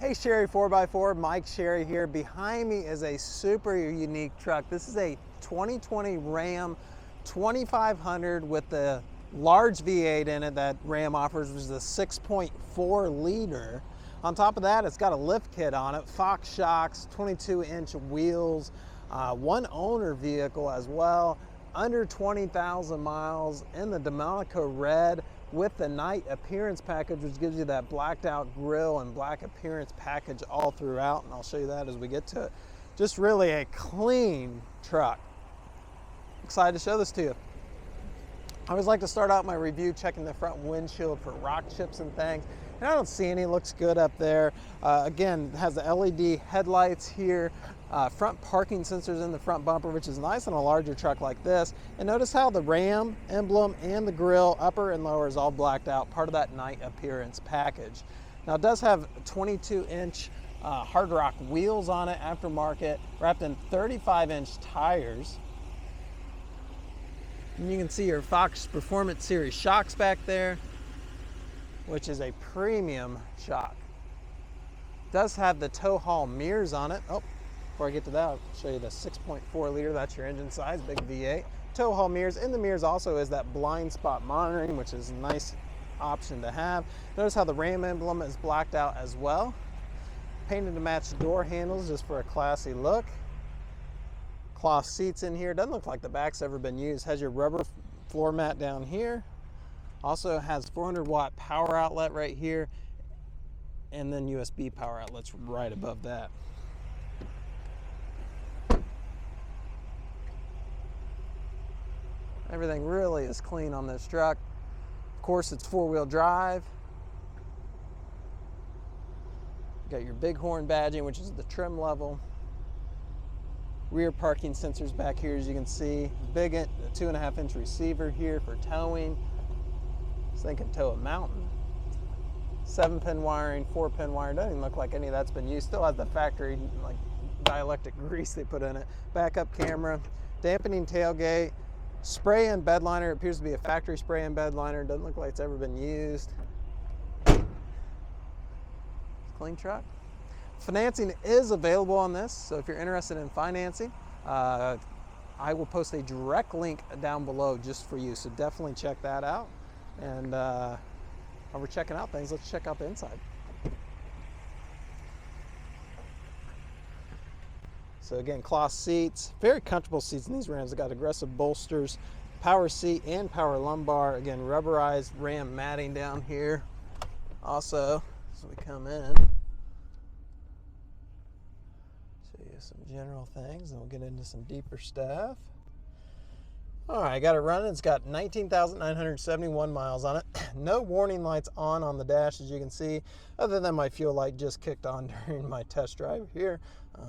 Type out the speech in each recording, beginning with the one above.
Hey Sherry 4x4, Mike Sherry here. Behind me is a super unique truck. This is a 2020 Ram 2500 with the large V8 in it that Ram offers, which is a 6.4 liter. On top of that, it's got a lift kit on it, Fox shocks, 22-inch wheels, one owner vehicle as well, under 20,000 miles in the Delmonico red, with the night appearance package, which gives you that blacked out grille and black appearance package all throughout, and I'll show you that as we get to it. Just really a clean truck. Excited to show this to you. I always like to start out my review checking the front windshield for rock chips and things, and I don't see any. Looks good up there. Again, it has the LED headlights here, front parking sensors in the front bumper, which is nice on a larger truck like this. And notice how the Ram emblem and the grille, upper and lower, is all blacked out, part of that night appearance package. Now it does have 22-inch HardRock wheels on it, aftermarket, wrapped in 35-inch tires. And you can see your Fox Performance Series shocks back there, which is a premium shock. Does have the tow haul mirrors on it. Oh, before I get to that, I'll show you the 6.4 liter, that's your engine size, big V8. Tow haul mirrors. In the mirrors also is that blind spot monitoring, which is a nice option to have. Notice how the Ram emblem is blacked out as well. Painted to match door handles just for a classy look. Cloth seats in here. Doesn't look like the back's ever been used. Has your rubber floor mat down here. Also has 400 watt power outlet right here, and then USB power outlets right above that. Everything really is clean on this truck. Of course, it's four-wheel drive. Got your bighorn badging, which is the trim level. Rear parking sensors back here, as you can see. Big 2.5-inch receiver here for towing. I was thinking tow a mountain. 7-pin wiring, 4-pin wiring. Doesn't even look like any of that's been used. Still has the factory like dielectric grease they put in it. Backup camera, dampening tailgate, spray and bed liner. It appears to be a factory spray and bed liner. Doesn't look like it's ever been used. Clean truck. Financing is available on this, so if you're interested in financing, I will post a direct link down below just for you, so definitely check that out. And while we're checking out things, let's check out the inside. So again, cloth seats, very comfortable seats in these Rams. They've got aggressive bolsters, power seat and power lumbar. Again, rubberized Ram matting down here. Also, as we come in, some general things, and we'll get into some deeper stuff. All right, I got it running. It's got 19,971 miles on it. No warning lights on the dash, as you can see, other than my fuel light just kicked on during my test drive here.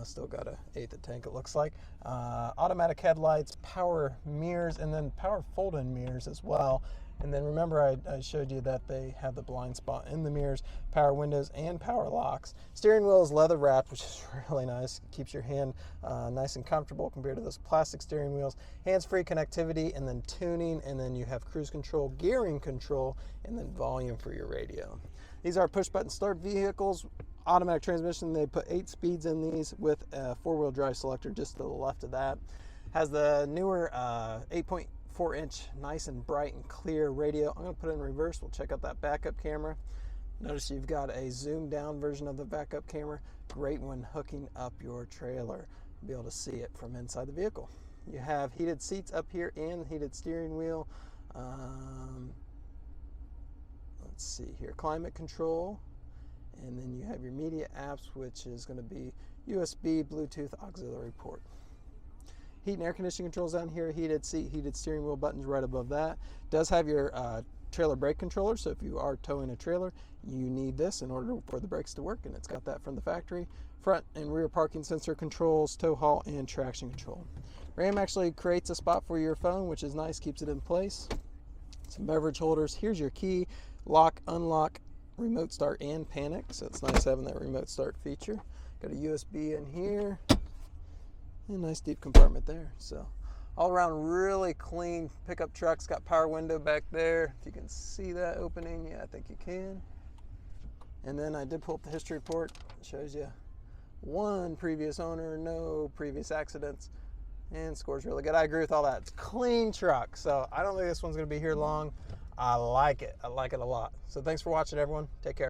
Still got an eighth of tank, it looks like. Automatic headlights, power mirrors, and then power fold-in mirrors as well. And then remember I showed you that they have the blind spot in the mirrors, power windows, and power locks. Steering wheel is leather wrapped, which is really nice. It keeps your hand nice and comfortable compared to those plastic steering wheels. Hands-free connectivity, and then tuning, and then you have cruise control, gearing control, and then volume for your radio. These are push-button start vehicles. Automatic transmission. They put 8 speeds in these with a 4-wheel drive selector just to the left of that. Has the newer 8.4-inch nice and bright and clear radio. I'm going to put it in reverse. We'll check out that backup camera. Notice you've got a zoomed down version of the backup camera. Great when hooking up your trailer. You'll be able to see it from inside the vehicle. You have heated seats up here and heated steering wheel. Let's see here, climate control. And then you have your media apps, which is going to be USB, Bluetooth, auxiliary port. Heat and air conditioning controls down here, heated seat, heated steering wheel buttons right above that. Does have your trailer brake controller, so if you are towing a trailer, you need this in order for the brakes to work, and it's got that from the factory. Front and rear parking sensor controls, tow haul, and traction control. Ram actually creates a spot for your phone, which is nice, keeps it in place. Some beverage holders. Here's your key, lock, unlock, remote start, and panic, so it's nice having that remote start feature. Got a USB in here. A nice deep compartment there. So all around really clean pickup truck. It's got power window back there. If you can see that opening, yeah, I think you can. And then I did pull up the history report. It shows you 1 previous owner, no previous accidents, and scores really good. I agree with all that. It's a clean truck, so I don't think this one's going to be here long. I like it. I like it a lot. So thanks for watching, everyone. Take care.